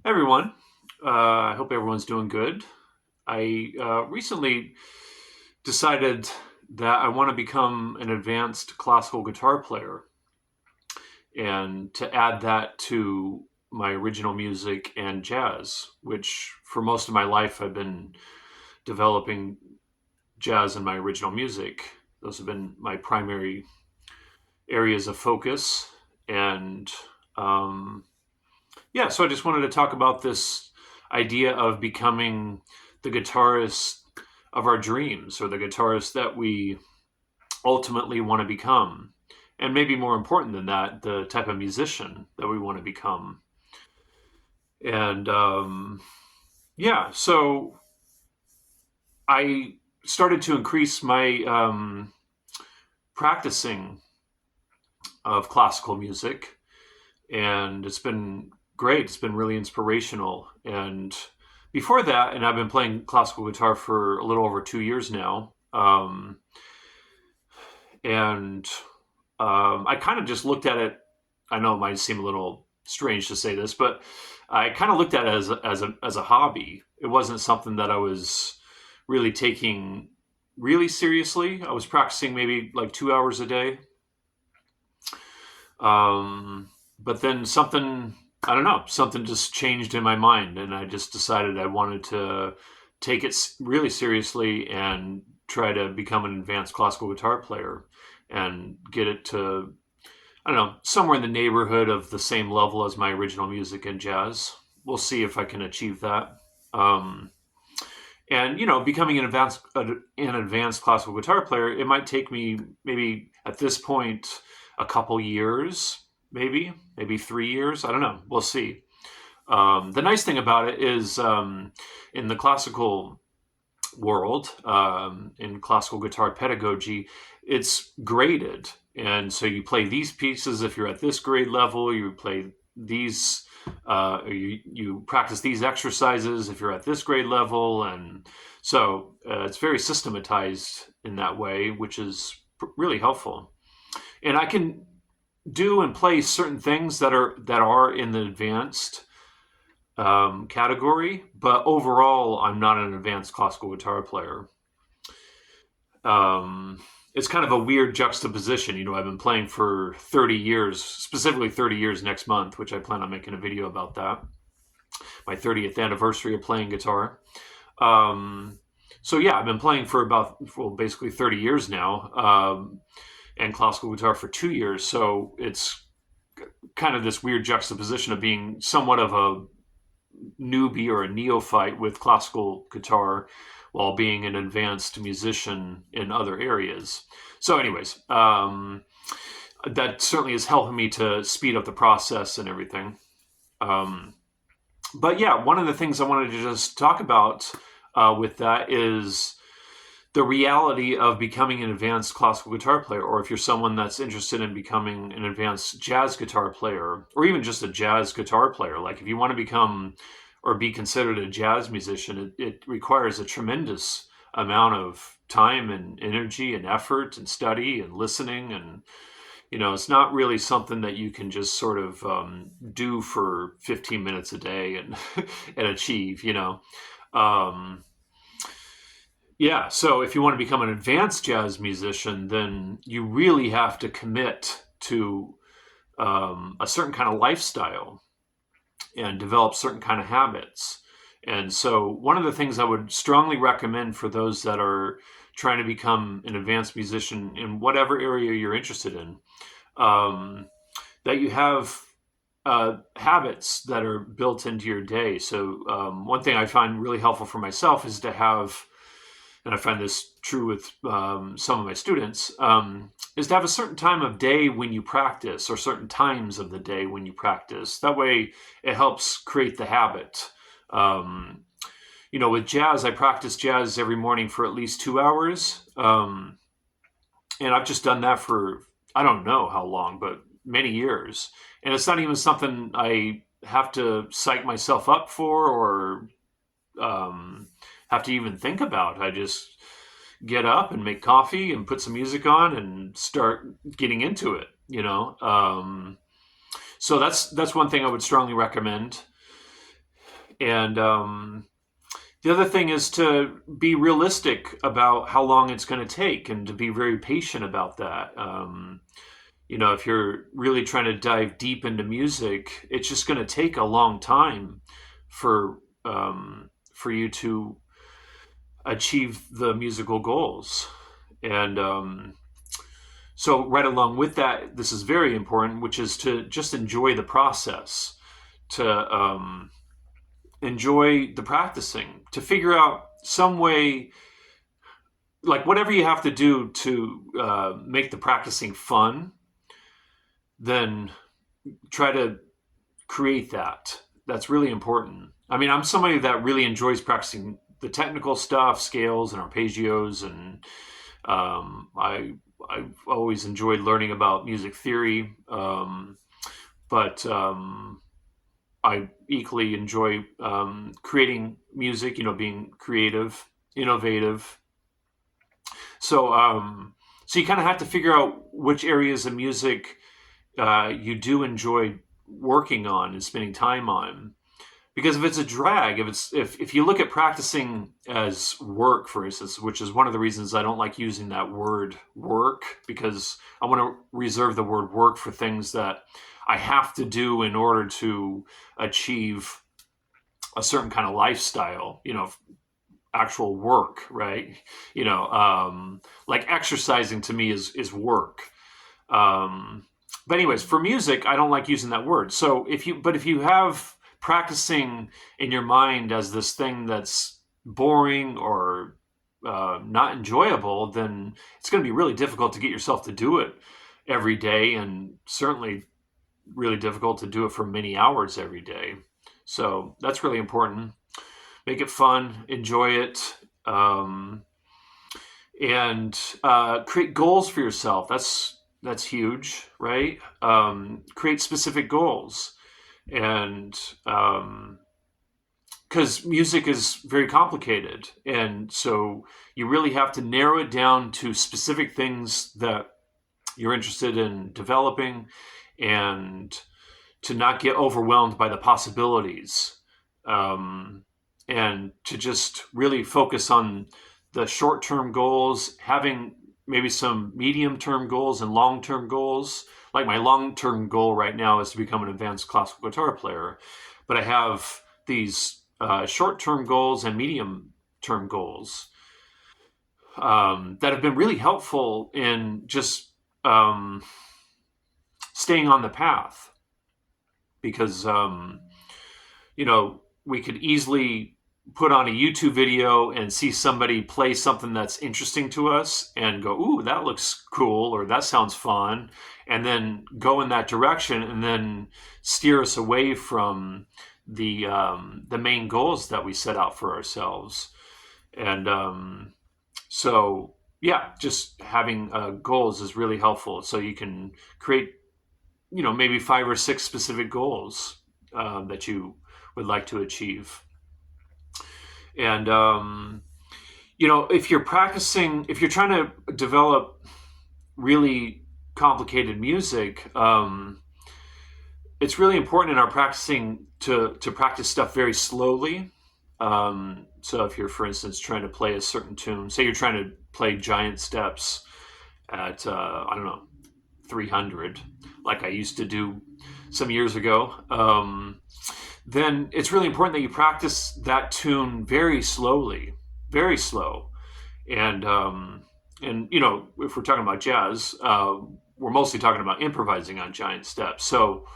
Everyone. I hope everyone's doing good. I recently decided that I want to become an advanced classical guitar player and to add that to my original music and jazz, which for most of my life I've been developing jazz in my original music. Those have been my primary areas of focus. And um, yeah, so I just wanted to talk about this idea of becoming the guitarist of our dreams or the guitarist that we ultimately want to become. And maybe more important than that, the type of musician that we want to become. And yeah, so I started to increase my practicing of classical music, and it's been great. It's been really inspirational. And before that, and I've been playing classical guitar for a little over 2 years now. And I kind of just looked at it. I know it might seem a little strange to say this, but I kind of looked at it as a hobby. It wasn't something that I was really taking really seriously. I was practicing maybe like 2 hours a day. But then something, I don't know, something just changed in my mind, and I just decided I wanted to take it really seriously and try to become an advanced classical guitar player and get it to, I don't know, somewhere in the neighborhood of the same level as my original music and jazz. We'll see if I can achieve that. Um, and becoming an advanced classical guitar player, it might take me maybe at this point a couple years, maybe 3 years. I don't know. We'll see. The nice thing about it is in the classical world, in classical guitar pedagogy, it's graded. And so you play these pieces if you're at this grade level, you play these, you practice these exercises if you're at this grade level. And so it's very systematized in that way, which is really helpful. And I can do and play certain things that are in the advanced category, but overall, I'm not an advanced classical guitar player. It's kind of a weird juxtaposition. I've been playing for 30 years, specifically 30 years next month, which I plan on making a video about that. My 30th anniversary of playing guitar. So yeah, I've been playing for basically 30 years now, and classical guitar for 2 years. So it's kind of this weird juxtaposition of being somewhat of a newbie or a neophyte with classical guitar while being an advanced musician in other areas. So, anyways, that certainly is helping me to speed up the process and everything. Um, but yeah, one of the things I wanted to just talk about with that is the reality of becoming an advanced classical guitar player, or if you're someone that's interested in becoming an advanced jazz guitar player, or even just a jazz guitar player. Like if you want to become or be considered a jazz musician, it requires a tremendous amount of time and energy and effort and study and listening. And it's not really something that you can just sort of do for 15 minutes a day and and achieve. Um, yeah, so if you want to become an advanced jazz musician, then you really have to commit to a certain kind of lifestyle and develop certain kind of habits. And so one of the things I would strongly recommend for those that are trying to become an advanced musician in whatever area you're interested in, that you have habits that are built into your day. So one thing I find really helpful for myself is to have, and I find this true with some of my students, is to have a certain time of day when you practice, or certain times of the day when you practice. That way, it helps create the habit. With jazz, I practice jazz every morning for at least 2 hours, and I've just done that for I don't know how long, but many years. And it's not even something I have to psych myself up for or have to even think about. I just get up and make coffee and put some music on and start getting into it. So that's one thing I would strongly recommend. And the other thing is to be realistic about how long it's going to take and to be very patient about that. If you're really trying to dive deep into music, it's just going to take a long time for for you to achieve the musical goals. And so, right along with that, this is very important, which is to just enjoy the process, to enjoy the practicing, to figure out some way, like whatever you have to do to make the practicing fun, then try to create that. That's really important. I mean, I'm somebody that really enjoys practicing the technical stuff, scales and arpeggios, and I've always enjoyed learning about music theory, but I equally enjoy creating music. Being creative, innovative. So, so you kind of have to figure out which areas of music you do enjoy working on and spending time on. Because if it's a drag, if you look at practicing as work, for instance, which is one of the reasons I don't like using that word work, because I want to reserve the word work for things that I have to do in order to achieve a certain kind of lifestyle, actual work, right? Like exercising to me is work. But anyways, for music, I don't like using that word. So if you have practicing in your mind as this thing that's boring or not enjoyable, then it's going to be really difficult to get yourself to do it every day, and certainly really difficult to do it for many hours every day. So that's really important. Make it fun, enjoy it, and create goals for yourself. That's huge, right? Create specific goals. And because music is very complicated, and so you really have to narrow it down to specific things that you're interested in developing, and to not get overwhelmed by the possibilities, and to just really focus on the short-term goals, having maybe some medium-term goals and long-term goals. Like my long-term goal right now is to become an advanced classical guitar player, but I have these short-term goals and medium-term goals that have been really helpful in just staying on the path, because we could easily put on a YouTube video and see somebody play something that's interesting to us and go, ooh, that looks cool, or that sounds fun, and then go in that direction and then steer us away from the main goals that we set out for ourselves. And so, yeah, just having goals is really helpful. So you can create, maybe 5 or 6 specific goals that you would like to achieve. And, if you're practicing, if you're trying to develop really complicated music, it's really important in our practicing to practice stuff very slowly. So if you're, for instance, trying to play a certain tune, say you're trying to play giant steps at, 300, like I used to do some years ago, then it's really important that you practice that tune very slowly, very slow. And if we're talking about jazz, we're mostly talking about improvising on giant steps. So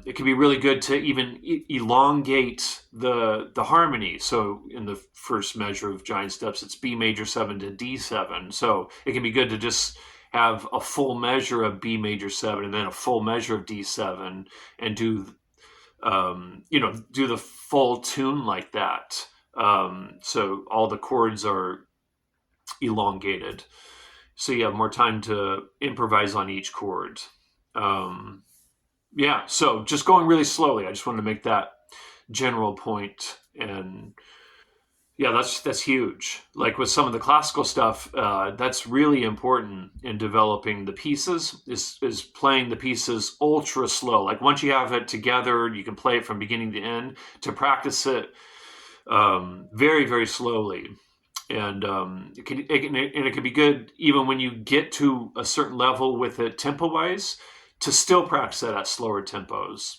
it can be really good to even elongate the harmony. So in the first measure of giant steps, it's B major 7 to D7. So it can be good to just have a full measure of B major 7 and then a full measure of D7, and do the full tune like that. So all the chords are elongated, so you have more time to improvise on each chord. So just going really slowly. I just wanted to make that general point. And Yeah, that's huge. Like with some of the classical stuff, that's really important in developing the pieces. Is playing the pieces ultra slow. Like once you have it together, you can play it from beginning to end. To practice it very very slowly, and it can be good even when you get to a certain level with it tempo wise. To still practice it at slower tempos.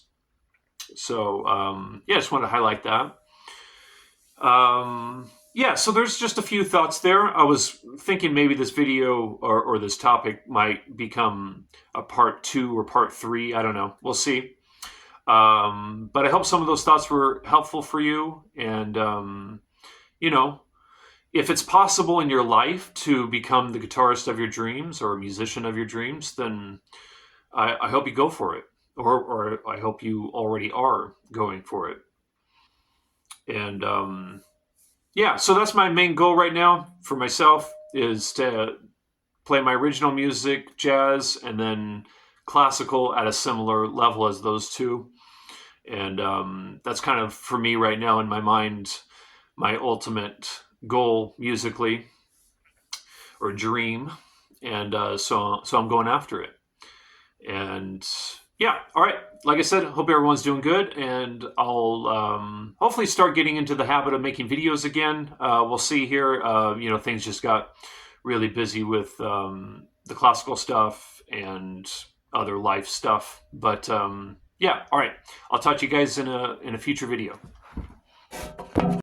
So yeah, I just want to highlight that. Yeah, so there's just a few thoughts there. I was thinking maybe this video or this topic might become a part 2 or part 3. I don't know. We'll see. But I hope some of those thoughts were helpful for you. And, you know, if it's possible in your life to become the guitarist of your dreams or a musician of your dreams, then I hope you go for it. Or I hope you already are going for it. And, yeah, so that's my main goal right now for myself is to play my original music, jazz, and then classical at a similar level as those two. And that's kind of for me right now in my mind, my ultimate goal musically or dream. And so I'm going after it. And yeah, all right. Like I said, hope everyone's doing good, and I'll hopefully start getting into the habit of making videos again. We'll see here. Things just got really busy with the classical stuff and other life stuff. But yeah, all right. I'll talk to you guys in a future video.